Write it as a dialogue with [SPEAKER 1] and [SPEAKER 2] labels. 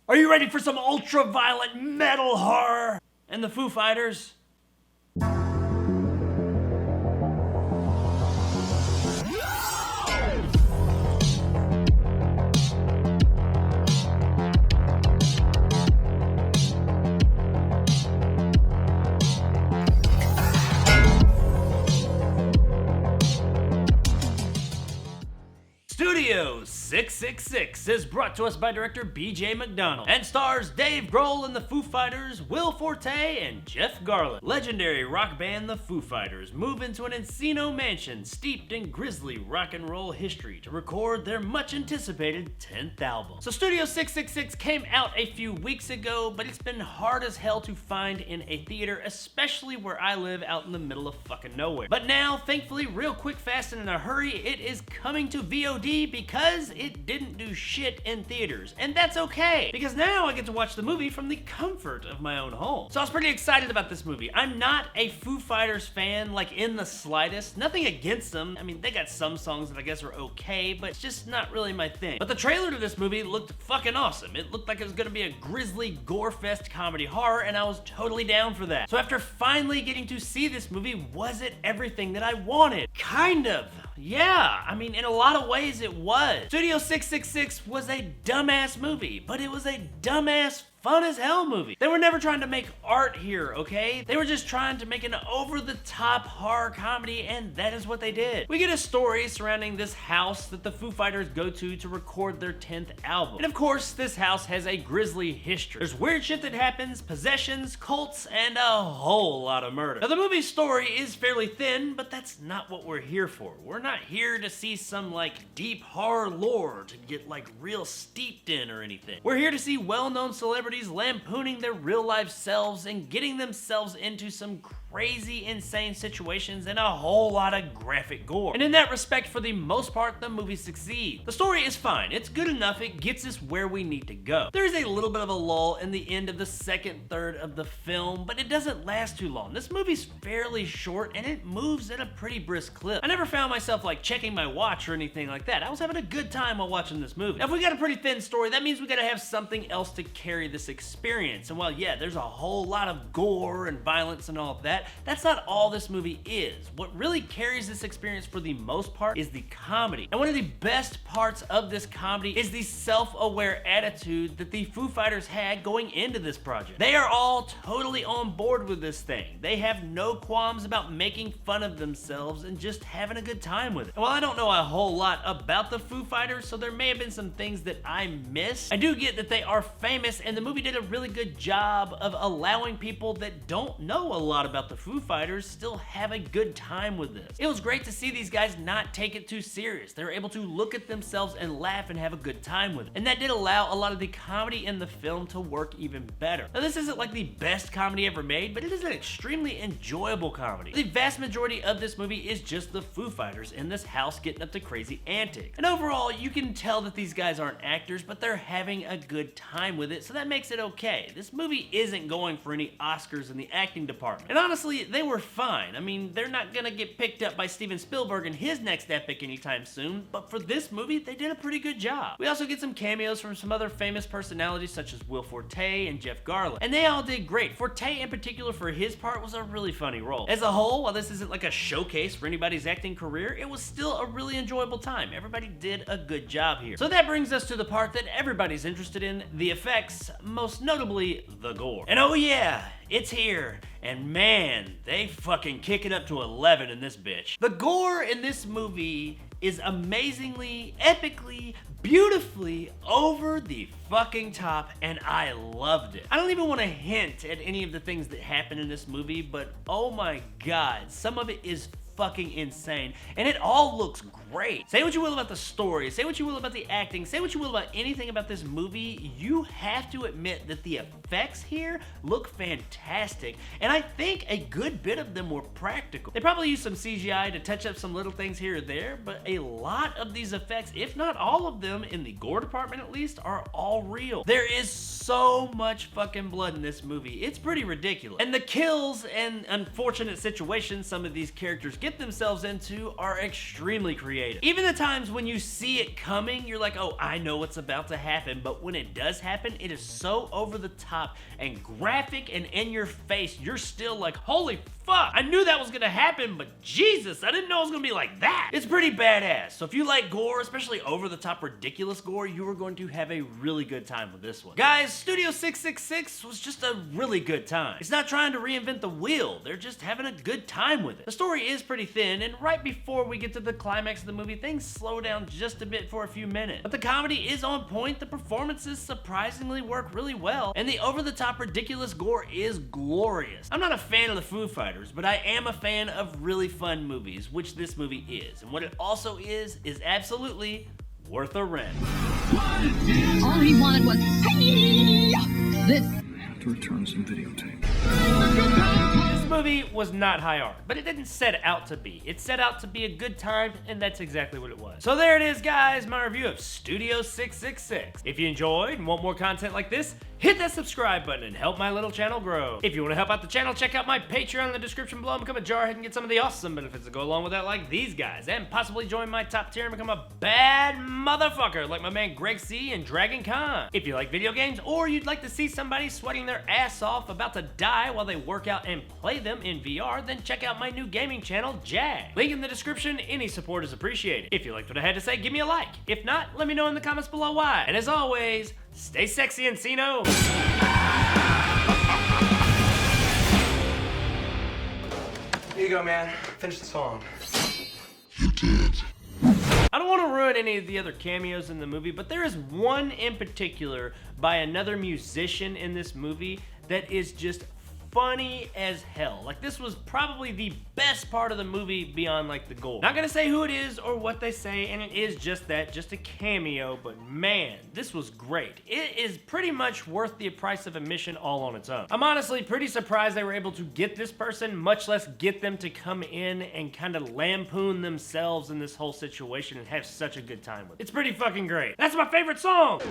[SPEAKER 1] Are you ready for some ultra-violent metal horror? And the Foo Fighters? Studio 666 is brought to us by director B.J. McDonald and stars Dave Grohl and the Foo Fighters, Will Forte, and Jeff Garlin. Legendary rock band the Foo Fighters move into an Encino mansion steeped in grisly rock and roll history to record their much anticipated 10th album. So Studio 666 came out a few weeks ago, but it's been hard as hell to find in a theater, especially where I live out in the middle of fucking nowhere. But now, thankfully, real quick, fast, and in a hurry, it is coming to VOD because it didn't do shit in theaters. And that's okay, because now I get to watch the movie from the comfort of my own home. So I was pretty excited about this movie. I'm not a Foo Fighters fan, like in the slightest. Nothing against them. I mean, they got some songs that I guess are okay, but it's just not really my thing. But the trailer to this movie looked fucking awesome. It looked like it was gonna be a grisly gore-fest comedy horror, and I was totally down for that. So after finally getting to see this movie, was it everything that I wanted? Kind of. Yeah, I mean, in a lot of ways it was. Studio 666 was a dumbass movie, but it was a dumbass fun as hell movie. They were never trying to make art here, okay? They were just trying to make an over-the-top horror comedy, and that is what they did. We get a story surrounding this house that the Foo Fighters go to record their 10th album. And of course, this house has a grisly history. There's weird shit that happens, possessions, cults, and a whole lot of murder. Now, the movie's story is fairly thin, but that's not what we're here for. We're not here to see some, like, deep horror lore to get, like, real steeped in or anything. We're here to see well-known celebrities lampooning their real-life selves and getting themselves into some crazy, insane situations and a whole lot of graphic gore. And in that respect, for the most part, the movie succeeds. The story is fine. It's good enough. It gets us where we need to go. There is a little bit of a lull in the end of the second third of the film, but it doesn't last too long. This movie's fairly short and it moves at a pretty brisk clip. I never found myself like checking my watch or anything like that. I was having a good time while watching this movie. Now, if we got a pretty thin story, that means we gotta have something else to carry this experience. And while, yeah, there's a whole lot of gore and violence and all of that, that's not all this movie is. What really carries this experience for the most part is the comedy. And one of the best parts of this comedy is the self-aware attitude that the Foo Fighters had going into this project. They are all totally on board with this thing. They have no qualms about making fun of themselves and just having a good time with it. And while I don't know a whole lot about the Foo Fighters, so there may have been some things that I missed, I do get that they are famous, and the movie did a really good job of allowing people that don't know a lot about the Foo Fighters still have a good time with this. It was great to see these guys not take it too serious. They were able to look at themselves and laugh and have a good time with it. And that did allow a lot of the comedy in the film to work even better. Now, this isn't like the best comedy ever made, but it is an extremely enjoyable comedy. The vast majority of this movie is just the Foo Fighters in this house getting up to crazy antics. And overall, you can tell that these guys aren't actors, but they're having a good time with it, so that makes it okay. This movie isn't going for any Oscars in the acting department. And honestly, they were fine. I mean, they're not gonna get picked up by Steven Spielberg in his next epic anytime soon, but for this movie, they did a pretty good job. We also get some cameos from some other famous personalities such as Will Forte and Jeff Garlin, and they all did great. Forte in particular, for his part, was a really funny role. As a whole, while this isn't like a showcase for anybody's acting career, it was still a really enjoyable time. Everybody did a good job here. So that brings us to the part that everybody's interested in, the effects, most notably the gore. And oh yeah, it's here, and man, they fucking kick it up to 11 in this bitch. The gore in this movie is amazingly, epically, beautifully over the fucking top, and I loved it. I don't even want to hint at any of the things that happen in this movie, but oh my god, some of it is fucking insane, and it all looks great. Say what you will about the story, say what you will about the acting, say what you will about anything about this movie, you have to admit that the effects here look fantastic, and I think a good bit of them were practical. They probably used some CGI to touch up some little things here or there, but a lot of these effects, if not all of them, in the gore department at least, are all real. There is so much fucking blood in this movie. It's pretty ridiculous. And the kills and unfortunate situations some of these characters get themselves into are extremely creative. Even the times when you see it coming, you're like, oh, I know what's about to happen, but when it does happen, it is so over the top and graphic and in your face, you're still like, holy fuck, I knew that was gonna happen, but Jesus, I didn't know it was gonna be like that. It's pretty badass. So if you like gore, especially over the top ridiculous gore, you are going to have a really good time with this one. Guys, Studio 666 was just a really good time. It's not trying to reinvent the wheel, they're just having a good time with it. The story is pretty thin, and right before we get to the climax of the movie, things slow down just a bit for a few minutes. But the comedy is on point, the performances surprisingly work really well, and the over-the-top ridiculous gore is glorious. I'm not a fan of the Foo Fighters, but I am a fan of really fun movies, which this movie is. And what it also is absolutely worth a rent.
[SPEAKER 2] All he wanted was, hey, this.
[SPEAKER 3] I have to return some videotape.
[SPEAKER 1] This movie was not high art, but it didn't set out to be. It set out to be a good time, and that's exactly what it was. So there it is, guys, my review of Studio 666. If you enjoyed and want more content like this, hit that subscribe button and help my little channel grow. If you want to help out the channel, check out my Patreon in the description below and become a jarhead and get some of the awesome benefits that go along with that, like these guys, and possibly join my top tier and become a bad motherfucker like my man Greg C and Dragon Khan. If you like video games or you'd like to see somebody sweating their ass off about to die while they work out and play them in VR, then check out my new gaming channel, Jag. Link in the description. Any support is appreciated. If you liked what I had to say, give me a like. If not, let me know in the comments below why. And as always, stay sexy, Encino.
[SPEAKER 4] Here you go, man. Finish the song.
[SPEAKER 1] I don't want to ruin any of the other cameos in the movie, but there is one in particular by another musician in this movie that is just funny as hell. Like, this was probably the best part of the movie beyond like the gore. Not gonna say who it is or what they say, and it is just that, just a cameo, but man, this was great. It is pretty much worth the price of admission all on its own. I'm honestly pretty surprised they were able to get this person, much less get them to come in and kind of lampoon themselves in this whole situation and have such a good time with it. It's pretty fucking great. That's my favorite song!